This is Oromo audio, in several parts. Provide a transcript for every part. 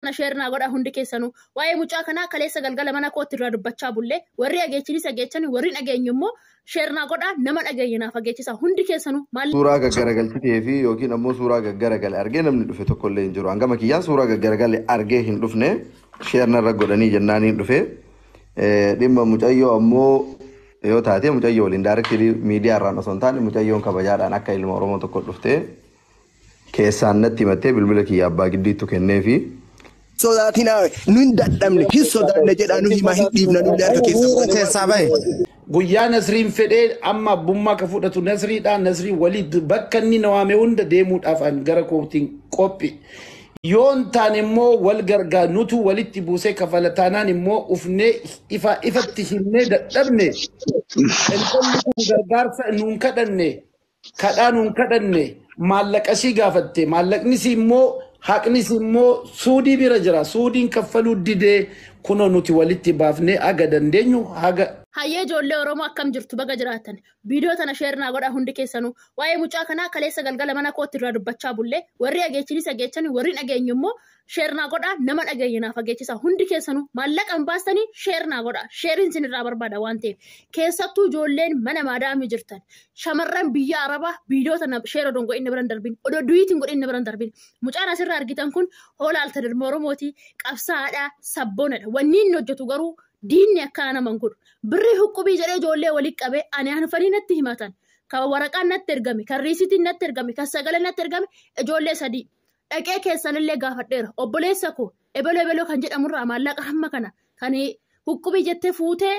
أنا شيرنا قد هندي كيسانو واي مجاكنا كليسا قلقل منا كوت الرد بتشابولة وري أجيتني سجيتني ورين أجين يمو شيرنا قد نمن أجينا فجيتسا هندي كيسانو مال سورة جرجل تيجي يوكين أمو سورة جرجل أرجعنا من دفعة كل إنجرو عنك ما كيان سورة جرجل أرجع هندفنه شيرنا رجولاني جناني دفعة دم مجايو أمو يو تاتي مجايو لينداركتلي ميديا رانا سنتان مجايو كبجار أنا كايل مورمو تقول دفعة كيسان نتي متى بالبلك يا أبا جدي تكنّي في sodatina nun dadamne hisodanne jedhanu hima hidibna nun darka keessa bae guyyaa nasriin fedhee amma abbummaa ka fudhatu nasriidhaan nasrii walii bakka inni nawaame hunda deemuudhaaf an gara kootiin qophi yoon taan immoo wal gargaa nutu walitti buusee kafalataanaan immoo ufnee ifatti himnee dadhabne intalli kun gargaarsa nuun kadhanne maallaqashii gaafatte maallaqnis immoo haqnis immoo suudii bira jira suudiin kaffaluu didee kunoo nuti walitti baafnee aga dandeenyu haga hayyee ijoollee Oromoo akkam jirtu baga jiraatan viidiyoo tana sheernaa godhaa hundi keessanuu waa'ee mucaa kanaa kaleessa galgala mana kootti irraa dubbachaa bullee warri ageechini sageechani warri dhageenyu immoo sheernaa godhaa nama dhageenyinaaf ageechisa hundi keessanuu maallaqan baastanii sheernaa godhaa sheeriin sin irraa barbaada waan ta'eef keessattuu ijoolleen mana maadaamii jirtan shamarran biyya Arabaa viidiyoo tana sheera dongo inni biran darbin odoo duyiitiin godhin inni biran darbin mucaan asirraa argitan kun hoolaa altadalma Oromooti qabsaadhaa sabboonadha wanni inni hojjetu garuu diinni akkaana mangudu birrii huqubii jedhee ijoollee walitti qabee ani hanfanii natti himatan kan waraqaan natti ergame kan riisitiin natti ergame kan sagalee natti ergame ijoollee sadii dhaqee keessanillee gaafadheera obboleessa koo ebeloo kan jedhamurraa maallaqa hamma kana kan huqubii jettee fuutee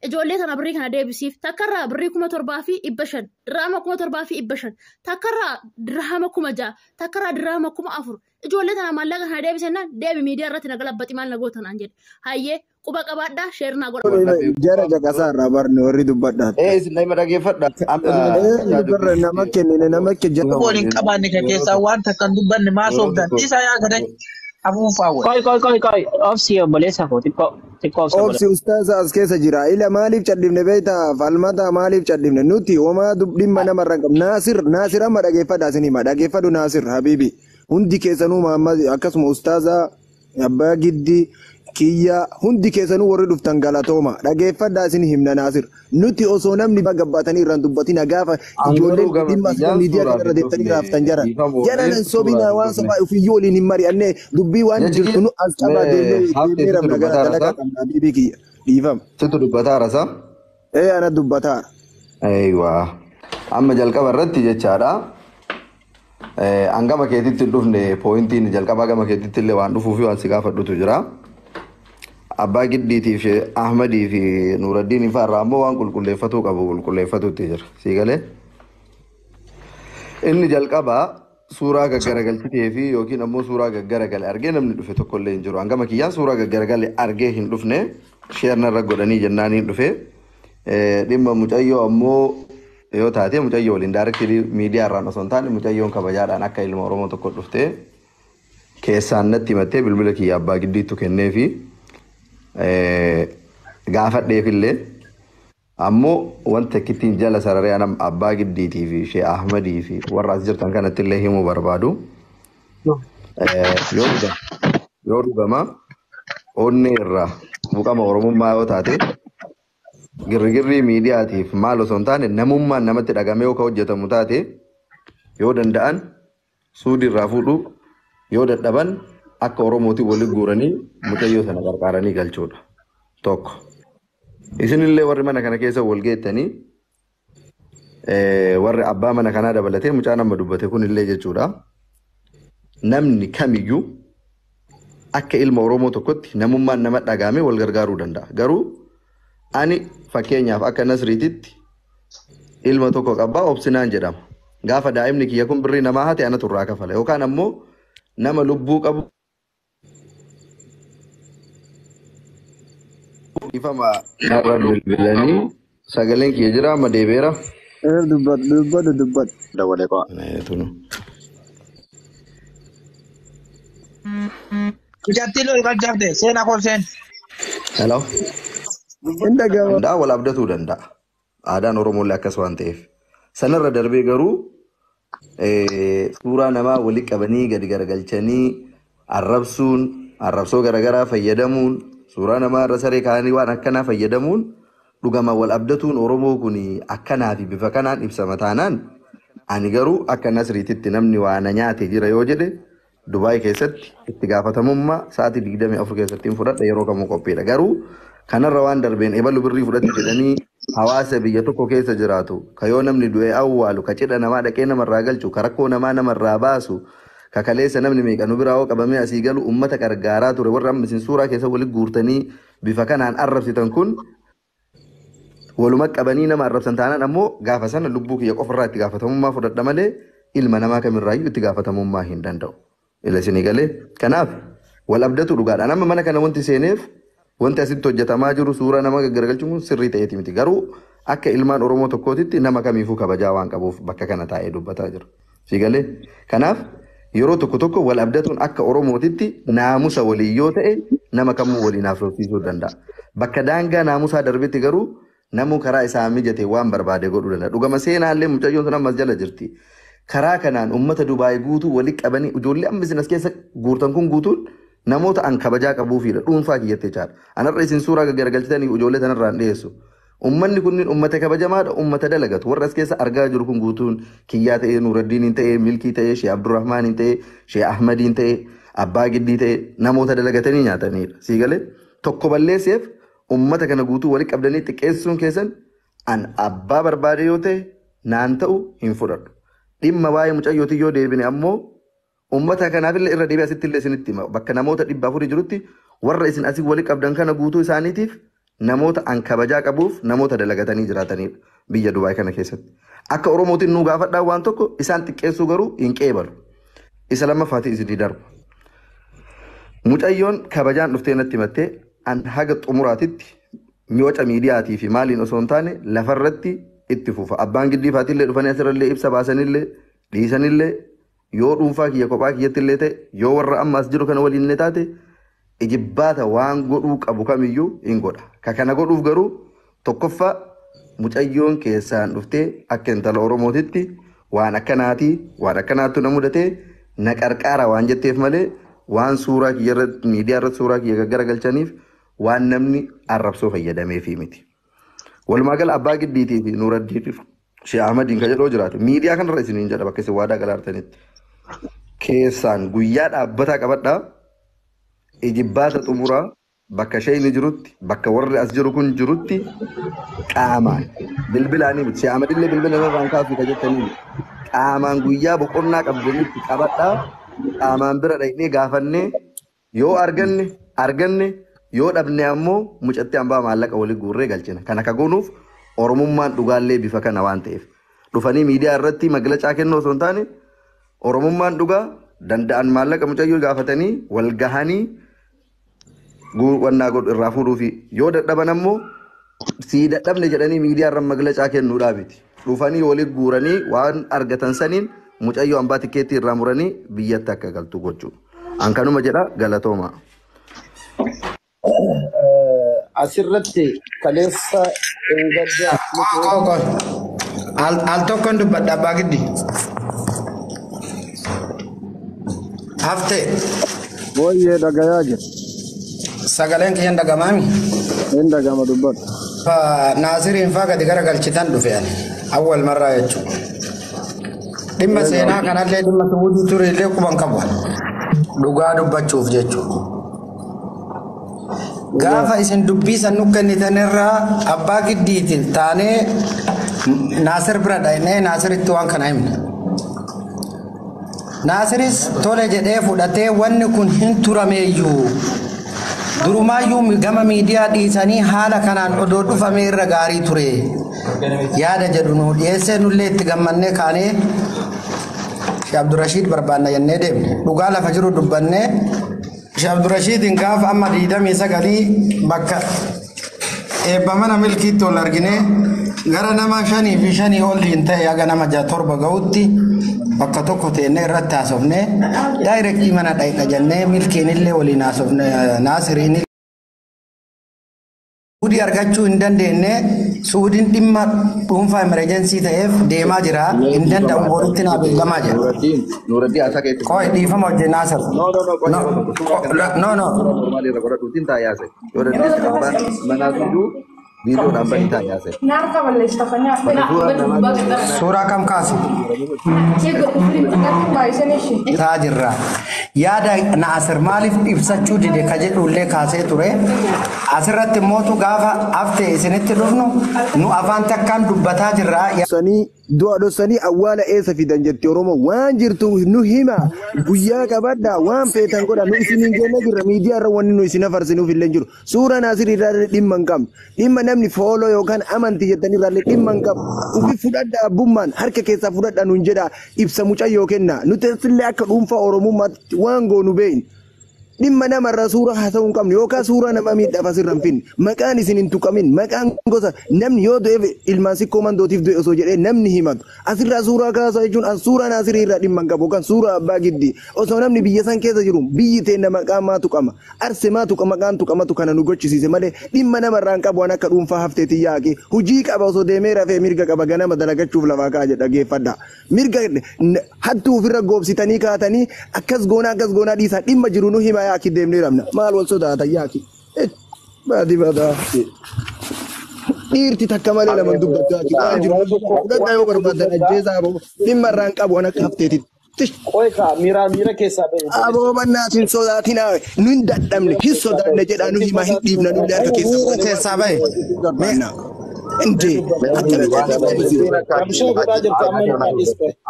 ijoollee tana birrii kana deebisiif takkarraa birrii 7,500 dirhama 7,500 takkarraa dirhama 6,000 takkarraa dirhama 4,000 ijoollee tana maallaqa kana deebisennaan deebi miidiyaa irratti nagalabbati maal nagootanaan jedhe hayyee quba qabaadhaa sheernaa godha jara jaqasaa irraa barne warri dubbadhaa isin nama dhageeffadha amma nama kenne waliin qabaanne kan keessaa waan takkan dubbanne maa soofdan isa yaa gadan afuufaa Koi, obsi obboleessa koo xiqqoo obsi ustaasa as keessa jira ila maaliif cadhifne beektaa falmata maaliif cadhifne nuti homaa dhimma namarra hin qabnu naasir amma dhageeffadhaa isin hima dhageeffadhu naasir habiibi hundi keessanuu Muhammad akkasuma ustaasa abbaa giddi kiyya hundi keessanuu warri dhuftan galatooma dhageeffadhaa isin himna naasir nuti osoo namni bagabbaatanii irraan dubbatiin gaafa ijoolleen dhimma miidiyaa kanarra deettanii raaftan jaran sobina waan sabaa ofiyyoo waliin hin mari'anne dubbii waan jirtu nu as qabaa deemnee rabna gara dalagaa qabnaa bibii kiyya dhiifama. Situ dubbataara sa? Ana dubbataara. Eeywaa amma jalqaba irratti jechaadha. Hangama keetitti dhufne pooyintiin jalqabaa gama keetitti illee waan dhufuufi waan si gaafadhutu jira. Abbaa Giddiitii fi Ahmadii fi Nuuraddiin Ifaarraa ammoo waan qulqulleeffatuu qabu qulqulleeffatuutti jira. Siigalee inni jalqabaa suuraa gaggaragalchitee fi yookiin ammoo suuraa gaggaragale argee namni dhufe tokkollee hin jiru. Hangama kiyyaan suuraa gaggaragale argee hin dhufne sheerna irra godhanii jennaan hin dhufe dhimma mucayyoo ammoo yoo taate mucayyoo waliin daarektilii miidiyaa irraan osoo hin taane mucayyoon kabajaadhaan akka ilma Oromoo tokko dhufte keessaan natti himattee bilbila kiyya Abbaa Giddiittu kennee fi gaafadheefillee ammoo wanta kittiin jala sararee anam Abbaa Giddiitii fi Shee Ahmadii fi warra as jirtan kanatti illee himuu barbaadu yoo dhugama onnee irraa buqama Oromummaa yoo taate girgirrii miidiyaatiif maal osoo hin taane namummaan namatti dhagamee yoo ka hojjetamu taate yoo danda'an suudii irraa fuudhu yoo dadhaban akka Oromootii walitti guuranii mucayyoo sana qarqaaranii galchuudha. Tokko. Isinillee warri mana kana keessa wal geettanii warri abbaa mana kanaa dabalatee mucaa nama dubbate kunillee jechuudha. Namni kamiyyuu akka ilma Oromoo tokkotti namummaan nama dhagaamee wal gargaaruu danda'a. Garuu ani fakkeenyaaf akka Nasriititti ilma tokko qabbaa obsinaan jedhama. Gaafa daa'imni kiyya kun birrii namaa hate anatu irraa kafala yookaan ammoo nama lubbuu qabu ifama narra bilbilanii sagaleen kiyya jira amma deebeera. Dubbadhu. Dabalee qo'a. Kujatti lo ikan jabde seenaa kolseen. Hello. Danda'a wal abdatuu danda'a. Aadaan Oromoolee akkas waan ta'eef. Sanarra darbee garuu suuraa namaa walitti qabanii gadi garagalchanii arrabsuun arrabsoo garaagaraa fayyadamuun suuraa namaa irra saree kaanii waan akkanaa fayyadamuun dhugama wal abdatuun Oromoo kun akkanaa fi bifa kanaan ibsama taanaan ani garuu akka Nasriititti namni waa na nyaate jira yoo jedhe Dubaay keessatti itti gaafatamummaa sa'aatii 24 keessatti fudhadha yeroo kamuu qophiidha. Garuu kanarra waan darbeen ebalu birrii fudhatti jedhanii hawaasa biyya tokko keessa jiraatu ka yoo namni du'e awwaalu ka cidha namaa dhaqee namarraa galchu ka rakkoo namaa namarraa baasu ka kaleessa namni meeqanu biraa hoo qabamee asii galu ummata gargaaraa ture warra amma isin suuraa keessa walitti guurtanii bifa kanaan arrabsitan kun waluma qabanii nama arrabsan taanaan ammoo gaafa sana lubbuu kiyya qofarraa itti gaafatamummaa fudhadha malee ilma namaa kamirraayyuu itti gaafatamummaa hin danda'u. Ila isinii galee kanaaf wal abdatu dhugaadha. Nama mana kana wanti seeneef wanti asitti hojjetamaa jiru suuraa nama gaggargalchuun kun sirrii ta'eeti miti. Garuu akka ilmaan Oromoo tokkootitti nama kamiifuu kabajaa waan qabuuf bakka kana taa'ee dubbataa jira. Si galee kanaaf yeroo tokko tokko wal abdatuun akka Oromootitti naamusa walii yoo ta'e nama kamuu waliin haasofsiisuu danda'a. Bakka daangaa naamusaa darbetti garuu namuu karaa isaa mijate waan barbaade godhuu danda'a. Dhugama seenaallee mucayyoon sun ammas jala jirti. Karaa kanaan ummata Dubaay guutuu walitti qabanii ijoollee amma isin as keessa guurtan kun guutuun namoota an kabajaa qabuufidha dhuunfaa kiyyattee caala. Anarra isin suuraa gaggargalchitanii ijoollee tanarraan dhiyeessu. Ummanni kunniin ummata kabajamaadha ummata dalagatu warra as keessa argaa jiru kun guutuun kiyyaa ta'ee Nuraddiin ta'ee Milkii ta'ee Shee Abdurrahmaan ta'ee Shee Ahmadiin ta'ee Abbaa Giddii ta'ee namoota dalagatanii nyaatanidha. Si galee tokko balleesseef ummata kana guutuu walitti qabdanii xiqqeessuun keessan an abbaa barbaade yoo ta'e naan ta'u hin fudhadhu. Dhimma waa'ee mucayyootii yoo deebine ammoo ummata kanaafillee irra deebi'ee asittillee isinitti hima bakka namoota 400 jirutti warra isin asii walitti qabdan kana guutuu isaaniitiif namoota an kabajaa qabuuf namoota dalagatanii jiraatanidha biyya Dubaay kana keessatti. Akka Oromootiin nuu gaafadhaa waan tokko isaan xiqqeessuu garuu hin qeebalu. Isa lammaffaatii isinii darba. Mucayyoon kabajaan dhuftee natti himattee an haga xumuraatitti mi'oota miidiyaatii fi maaliin osoo hin taane lafarratti itti fufa. Abbaan Giddii faatillee dhufanii asirrallee ibsa baasanillee dhiisanillee yoo dhuunfaa kiyya kophaa kiyyattillee ta'e yoo warra ammaas jiru kana waliin illee taate ijibbaata waan godhuu qabu kamiyyuu hin godha. Ka kana godhuuf garuu tokkoffaa mucayyoon keessaan dhuftee akka intala Oromootitti waan akkanaattu na mudatee na qarqaara waan jetteef malee waan suuraa kiyya irratti miidiyaa irratti suuraa kiyya gaggaragalchaniif waan namni arrabsoo fayyadameefi miti. Walumaa gala Abbaa Giddiitii fi Nuraddiitiif Shee Ahmadiin kan jedhoo jiraate miidiyaa kanarra isiniin jedha bakka isin waadaa galaartanitti. Keessaan guyyaa dhaabbataa qabadhaa ijibbaata xumuraa bakka shayni jirutti bakka warri as jiru kun jirutti qaamaan bilbilaanii miti. Shee Ahmadillee bilbila irraan kaasuu ka jettanii qaamaan guyyaa boqonnaa qabdanitti qabadhaa qaamaan bira dhaqnee gaafannee yoo arganne yoo dhabne ammoo mucatti hambaa maallaqa walii guurree galchina. Kana ka goonuuf Oromummaan dhugaallee bifa kana waan ta'eef dhufanii miidiyaa irratti maglacaa kennuu osoo hin taane Oromummaan dhugaa danda'an maallaqa mucayyoo gaafatanii wal gahanii wannaa godhu irraa fuudhuufi yoo dadhaban ammoo sii dadhabne jedhanii miidiyaa irra maglacaa kennuudhaa miti. Dhufanii walii guuranii waan argatan saniin mucayyoo hambaa tikeettii irraa muranii biyyatti akka galtu gochuudha. An kanuma jedha galatooma. Asirratti kaleessa engadda al tokkon dubbadha Abbaa Giddii. Hafte Wayye dhagayaa jira. sagaleen kiyyan dhagamaami. Hin dhagama dubbadha. Naasiriin faa gadi garagalchitan dhufe ani awwal marraa jechuudha. Dhimma seenaa kanallee dhimma tuudii ture illee quban qabu. Dhugaa dubbachuuf jechuudha. Gaafa isin dubbii san nu kennitanirraa Abbaa Giddiitiin taanee Naasir bira dhaqnee Naasiritti waan kana himne. Naasiris tole jedhee fudhatee wanni kun hin turameeyyuu durumaayyuu gama miidiyaa dhiisanii haala kanaan odoo dhufamee irra gaarii ture yaada jedhu nu dhiyeessee nullee itti gammannee kaanee Shee Abdurrashiid barbaanna jennee deemne dhugaa lafa jiru dubbannee Shee Abdurrashiidin gaafa amma 29 bakka eebba mana milkiitti ol argine gara nama 5 fi 5 ol hin ta'e haga nama 7 ga'utti bakka tokko teennee irratti haasofne daayirektii mana dhaqna jennee milkiin illee waliin haasofne Naasiriin Hudii argachuu hin dandeenye Suudiin dhimma dhuunfaa emerjensii ta'eef deemaa jira. Hin danda'u walitti naa beekamaa jira. Nuuradii haasaa keessatti. Qoy dhiifama hojii Naasir. No. Normaali irra godhadhuutiin taa'aase. Yoo dandeessi abbaan manaa tuyyuu viidiyoodhaan bani taa'aase. Suuraa kam kaase? Taa jirra. Yaada Naasir maaliif ibsachuu dide ka jedhullee kaasee ture. Asirratti mootu gaafa haftee isinitti dhufnu nu afaan takkaan dubbataa jirra. Sanii du'a dhossanii awwaala eessa fidan jetti Oromoo waan jirtu nu hima guyyaa qabadda waan feetan godha nu isiniin jenne jirra miidiyaa irra wanni nu isin afarsinuuf illee jiru suura Naasir irraa dhimma hin qabnu dhimma namni fooloo yookaan amantii jettanii irraa dhimma hin qabnu ufi fudhadha abbummaan harka keessaa fudhadha nuun jedha ibsa mucayyoo kenna nuti illee akka dhuunfaa Oromummaatti waan goonu beeyna. Dhimma namarraa suura haasa'uu hin qabne yookaan suura nama miidhaaf asirra hin finne maqaan isin hin tuqamin maqaan gosa namni yoo du'eef ilmaan sikkoo mandootiif du'e osoo jedhee namni himatu asirraa suuraa kaasaa jechuun suura Naasirii irraa dhimma hin qabu yookaan suura abbaa giddii osoo namni biyya san keessa jiru biyyi teenna maqaan maa tuqama arse maa tuqa maqaan tuqamatu kana nu gochisiise malee dhimma namarraa hin qabu waan akka dhuunfaa hafteetii yaaqee hujii qaba osoo deemee rafee mirga qaba ganama dalagachuuf lafaa kaa jedha geeffadha mirga hattuu ofirra goobsitanii kaatanii akkas goonaa dhiisaa dhimma jiru nu hima yaaki deemnee ramna maal wal sodaata yaaki baadi badaa dhiirti takka malee lama dubbatu yaaki waan jiru fudhadhaa yoo barbaadan ajjeesaa dhimma irraa hin qabu waan akka hafteetii. Qoyka mira keessaa ba'e. Aboo mannaatiin sodaatinaa nu hin dadhabne hin sodaanne jedhaa nu himaa hin dhiibna nu illee harka keessaa ba'e. Indee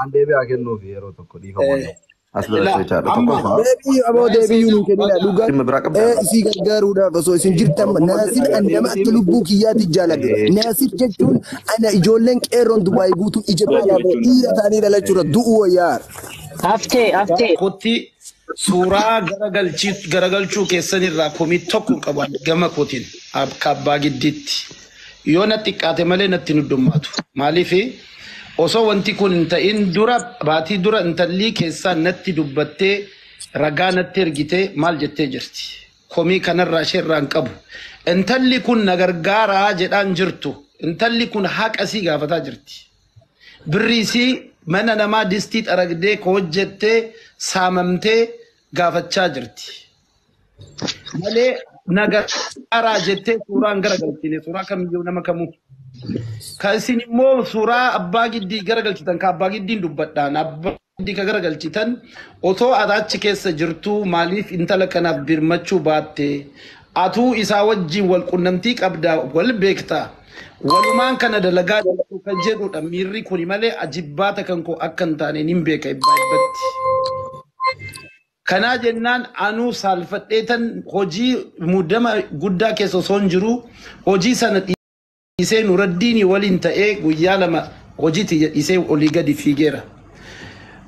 An deebi'aa kennuuf yeroo tokko dhiifama. deebiyyuu nu kennina dhugaan isii gargaaruudhaaf osoo isin jirtan Naasir nama akka lubbuu kiyyaatti jaalladhe Naasir jechuun ana ijoolleen qeerroon Dubaay guutuun ija baay'ee dhiira ta'anii dhalachuudha du'u wayyaa. Haftee. Kotti suuraa garagalchuu keessanirraa komii tokko qaban gama kootiin abbaa giddiitti yoo na xiqqaate malee natti nu dhummaatu maaliif osoo wanti kun hin ta'in dura baatii dura intalli keessaa natti dubbattee ragaa natti ergitee maal jettee jirti komii kanarraa isheerraa hin qabu intalli kun na gargaaraa jedhaan jirtu intalli kun haqasii gaafataa jirti birriisii mana namaa distii xaragdee hojjettee saamamtee gaafachaa jirti malee na gargaaraa jettee suuraan garagalchine suuraa kamiyyuu nama kamuu Kaisin immoo suuraa abbaa giddii garagalchitan ka abbaa giddiin dubbadhaan abbaa giddii ka garagalchitan otoo adaachi keessa jirtu maaliif intala kanaaf birmachuu baatte atuu isaa wajjin wal qunnamtii qabda wal beekta walumaan kana dalagaa kan jedhudha miirri kuni malee ajibbaata kan koo akka hin taane nin beeka ibbatti. Kanaa jennaan anuu saalfadheetan hojii muddama guddaa keessa osoo hin jiru hojii sana isee Nuraddiin waliin ta'ee guyyaa lama hojiitti isee olii gadi fiigeera.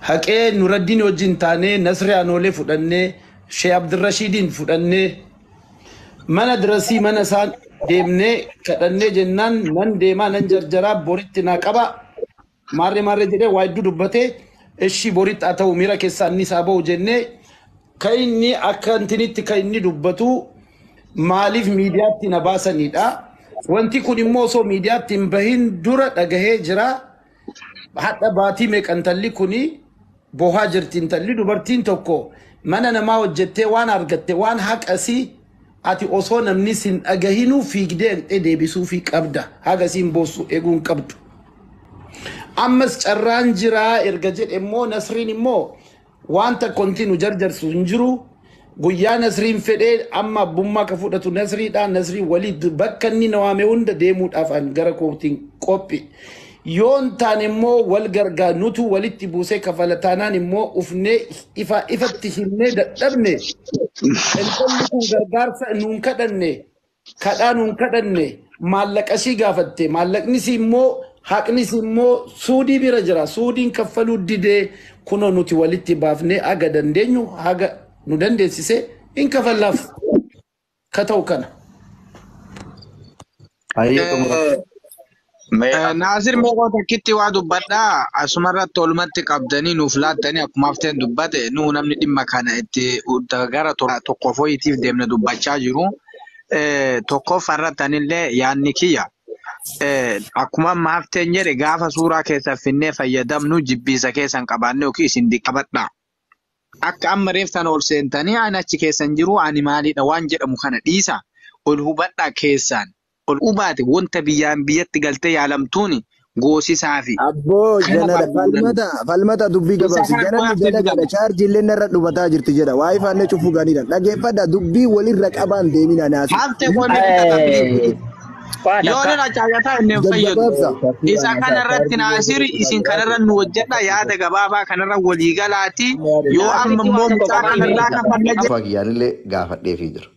Haqee Nuraddiin wajjin taanee Nasri Anoolee fudhannee Sheekh Abdirrashiidiin fudhannee mana dirasii mana isaan deemnee kadhannee jennaan nan deemaa nan jarjaraa boritti naa qaba maarree jedhee waa hedduu dubbatee ishii boritti haa ta'u miira keessaa inni isaa ba'u jennee kan inni akka intinitti kan inni dubbatu maaliif miidiyaatti na baasanidha. Wanti kun immoo osoo miidiyaatti hin bahin dura dhagahee jira. Hadha baatii meeqa intalli kuni bohaa jirti intalli dubartiin tokko mana namaa hojjettee waan argatte waan haqasii ati osoo namni sin dhagahinuu fiigdee deebisuu fi qabda haqasiin boossu eeguun qabdu. Ammas carraan jiraa erga jedhe immoo Nasriin immoo wanta kontinu jarjarsu hin jiru. Guyyaa Nasriin fedhee amma abbummaa ka fudhatu Nasriidhaan Nasrii walii bakka inni nawaame hunda deemuudhaaf gara kootiin qophi. Yoon taane immoo wal gargaar nutu walitti buusee kafalataanaan immoo ufnee ifatti himnee dadhabne. Intalli kun gargaarsa nuun kadhanne kadhaa nuun kadhanne maallaqashii gaafatte maallaqnis immoo haqnis immoo suudii bira jira suudiin kaffaluu didee kunoo nuti walitti baafnee aga dandeenyu haga nu dandeessise in kafallaaf ka ta'u kana. Naasir meeqoo takkitti waa dubbadhaa asumarratti olumatti qabdanii nuuf laattanii akkuma hafteen dubbate nuu namni dhimma kana itti gara tokko foyitiif deemne dubbachaa jiru. Tokkoof irrattanillee yaanni kiyya akkuma amma hafteen jedhe gaafa suuraa keessa finnee fayyadamnu jibbiisa keessan qabaanne yookiin isin diqqabadha. Akka amma reeftan ol seentanii ani achi keessan jiru ani maalidha waan jedhamu kana dhiisa. Ol hubadhaa keessaan. Ol hubaate wanta biyyaan biyyatti galtee yaalamtuuni goosisaa fi. Abboo jala falmata dubbii gabaabsi ganamni jala gala chaarjii illee narra dhubataa jirti jedha waa'ee faannee cufuu gaaniidha. Dhageeffadha dubbii walirra qabaan deemina naasi. Haftee qonni yoo na caayataa inni fayyadu. Isa kanarratti naasiri isin kanarra nu hojjedha yaada gabaabaa kanarra walii galaati yoo amma immoo mucaa kanarraa kafanna jedha. Fagiyaanillee gaafadheefii jira.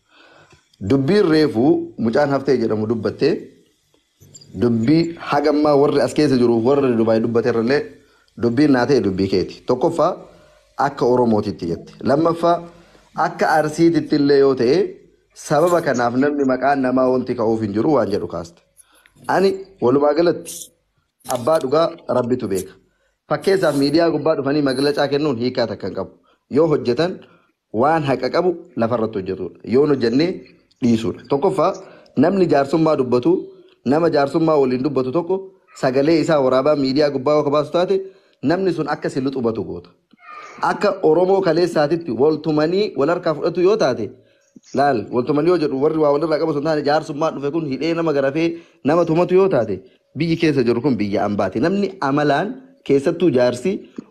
Dubbiin reefuu mucaan haftee jedhamu dubbattee dubbii hagammaa warri as keessa jiruuf warri Dubaay dubbateerrallee dubbiin naa ta'e dubbii keeti. Tokkoffaa akka Oromootitti jette. Lammaffaa akka Arsiititti illee yoo ta'e sababa kanaaf namni maqaan namaa wanti ka'uuf hin jiru waan jedhu kaaste. Ani walumaa galatti abbaa dhugaa rabbitu beeka. Fakkeessaaf miidiyaa gubbaa dhufanii maglacaa kennuun hiikaa takka hin qabu. Yoo hojjetan waan haqa qabu lafarratti hojjetudha. Yoo hojjennee dhiisudha. Tokkoffaa namni jaarsummaa dubbatu nama jaarsummaa waliin dubbatu tokko sagalee isaa waraabaa miidiyaa gubbaa akka baasu taate namni sun akka sillu xubatu goota. Akka Oromoo kaleessaatitti waltumanii wal harkaa fudhatu yoo taate laal waltumanii yoo jedhu warri waa walirraa qabu sun taane jaarsummaa dhufe kun hidhee nama garafee nama tumatu yoo taate biyyi keessa jiru kun biyya ambaati. Namni amalaan keessattuu jaarsi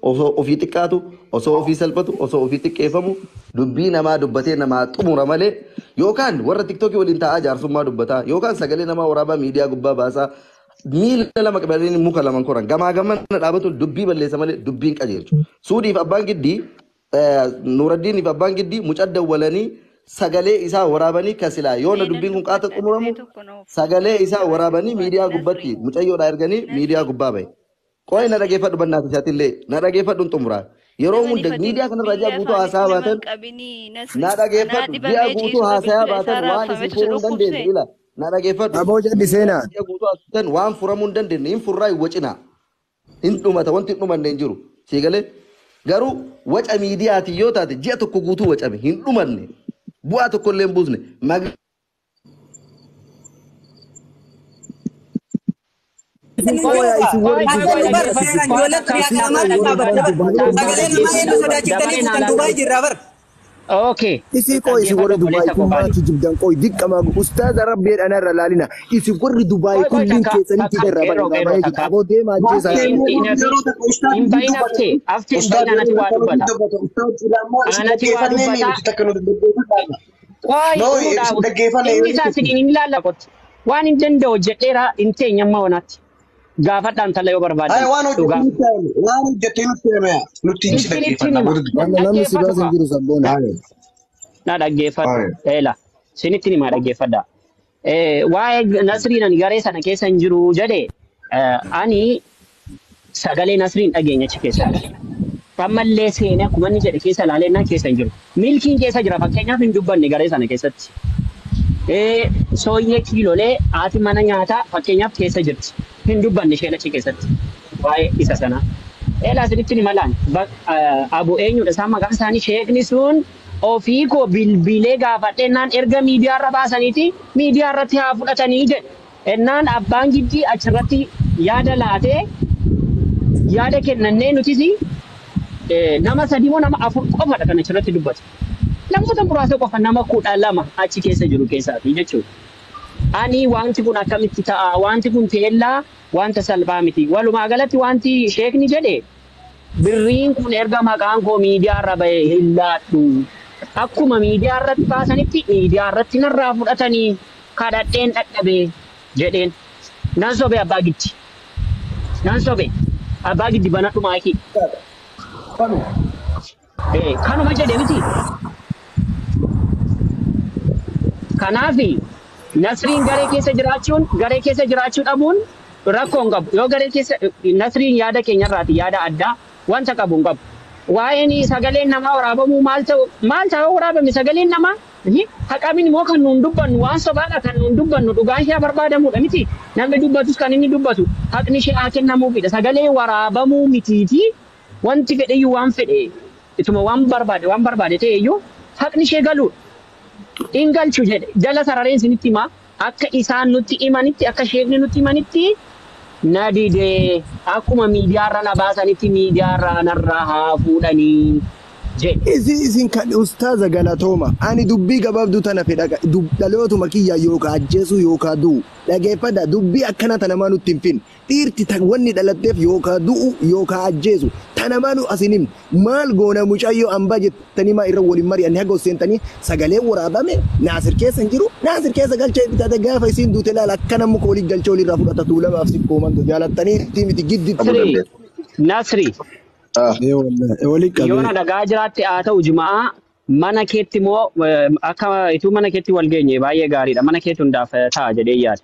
osoo ofii xiqqaatu osoo ofii salphatu osoo ofii xiqqeeffamu dubbii namaa dubbatee namaa xumura malee yookaan warra tiktookii waliin taa'aa jaarsummaa dubbataa yookaan sagalee namaa waraabaa miidiyaa gubbaa baasaa miila lama qabatanii muka lama koran gamaa gamana dhaabatu dubbii balleessa malee dubbiin qajeelchu. Suudiif abbaan giddii Nuuraddiiniif abbaan giddii mucaa dawwalanii sagalee isaa waraabanii kasilaa yoona dubbiin kun qaata xumuramu sagalee isaa waraabanii miidiyaa gubbatti mucayyoodhaa erganii miidiyaa gubbaa bahe. Qoy na dhageeffadhu bannaati isaatiillee na dhageeffadhuun xumuraa. Yeroo hunda miidiyaa kanarraa ji'a guutuu haasaa baatan na dhageeffadhu ji'a guutuu haasaa baatan waan isin furuu hin dandeenye ila na dhageeffadhu. Aboo jaddi seenaa. Ji'a guutuu haasatan waan furamuu hin dandeenye hin furraa hin wacinaa. Hin dhumata wanti hin dhumanne hin jiru. Siigalee garuu waca miidiyaati yoo taate ji'a tokko guutuu wacame hin dhumanne bu'aa tokko illee hin buusne. Okay. Isi kok isi warri Dubai kun maati jibdan koi dikkama ustaz Rabbi ana ralalina isi warri Dubai kun din keessan ti darra ba ba yi abo de ma je sa in bayin afte bayin anati wa dubbata anati wa dubbata no dhaggeeffannee isa sidin in laalla qot waan hin danda'u jedheera in teenyamma wonatti gaafadhaan tala yoo barbaade waan hojjetee nutti hime nutti hin dhaggeeffannaa namni si baasan jiru sabboona na dhaggeeffadha eela sinitti nima dhaggeeffadha waa'ee Nasriin garee sana keessa hin jiru jedhe ani sagalee Nasriin dhageenya achi keessa ammallee seenaa akkuma inni jedhe keessa ilaalennaa keessa hin jiru milkiin keessa jira fakkeenyaaf hin dubbanne garee sana keessatti sooyyee kiilolee haati mana nyaataa fakkeenyaaf keessa jirti hin dubbanne isheen achi keessatti waa'ee isa sana eelaa sinitti nima laan abu eenyudha isaan maqaan isaanii sheekni sun ofii koo bilbilee gaafadhennaan erga miidiyaa irra baasaniiti miidiyaa irratti haa fudhatanii jedhe ennaan abbaan giddii achirratti yaada laatee yaada kennannee nutis nama sadii moo nama afur qofadha kan achirratti dubbatu. Namoota muraasa qofa nama 12 achi keessa jiru keessaati jechuudha. Ani wanti kun akkamitti ta'a wanti kun teellaa wanta salphaa miti. Walumaa galatti wanti sheekni jedhe birriin kun erga maqaan koo miidiyaa irra bahe hin laadhu. Akkuma miidiyaa irratti baasanitti miidiyaa irratti narraa fudhatanii kadhadheen dadhabee jedheen. Nan sobe abbaa giddi. Nan sobe abbaa giddi banadhu maakii. Kanuma jedhe miti. Kanaafi Nasriin garee keessa jiraachuu dhabuun rakkoon qabu. Yoo garee keessa Nasriin yaada keenyarraati yaada addaa wanta qabu hin qabu. Waa'een sagaleen namaa waraabamuu maal ta'uu waraabame sagaleen namaa haqamin immoo kan nuun dubbannu waan sobaadha kan nuun dubbannu dhugaan ishee barbaadamudha miti. Namni dubbatus kan inni dubbatu haqni ishee haa kennamuufidha. Sagalee waraabamuu mitiiti wanti fedheyyuu waan fedhe ituma waan barbaade ta'eyyuu haqni ishee galuudha. Ingalchu jedhe jala sarareen sinitti himaa akka isaan nutti himanitti akka sheekni nutti himanitti na didee akkuma miidiyaarra na baasanitti miidiyaarra narraa haa fuudhanii jedhe. Isin kan ustaaza galatooma ani dubbii gabaabduu tana fedha dhalootuma kiyya yookaan ajjeesuu yookaan du'u dhageeffadha dubbii akkana tana maa nutti hin fin dhiirti tan wanni dhalatteef yookaan du'u yookaan ajjeesu tana maa nu asinim maal goona mucayyoo hambaa jettanii maa irra waliin mari'anii haga seentanii sagalee waraabame naasir keessa hin jiru naasir keessa galchee bitate gaafa isiin duute laala akkana muka waliin galchee walirraa fudhata tuulamaaf si koomantu jaalattanii miti giddi. Nasri. Yoona dhagaa jiraatti haa ta'u jimaa mana keetti moo akka ituu mana keetti wal geenye baay'ee gaariidha mana keetti hundaaf ta'a jedhee yaada.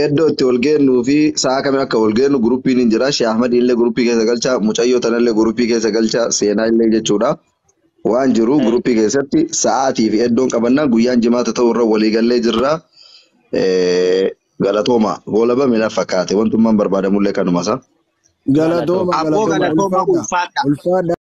Iddoo itti wal geennuu fi sa'a kamii akka wal geennu guruppiin hin jira. Sheekh Ahmad illee guruppii keessa galcha, mucayyoo tanallee guruppii keessa galcha, seenaa illee jechuudha. Waan jiru guruppii keessatti sa'aatii fi iddoon qabannaa guyyaan jimaata ta'u irra walii gallee jirra. Galatooma goolaba miila fakkaate wantummaan barbaadamullee kanuma isaa. Galatooma ulfaadha.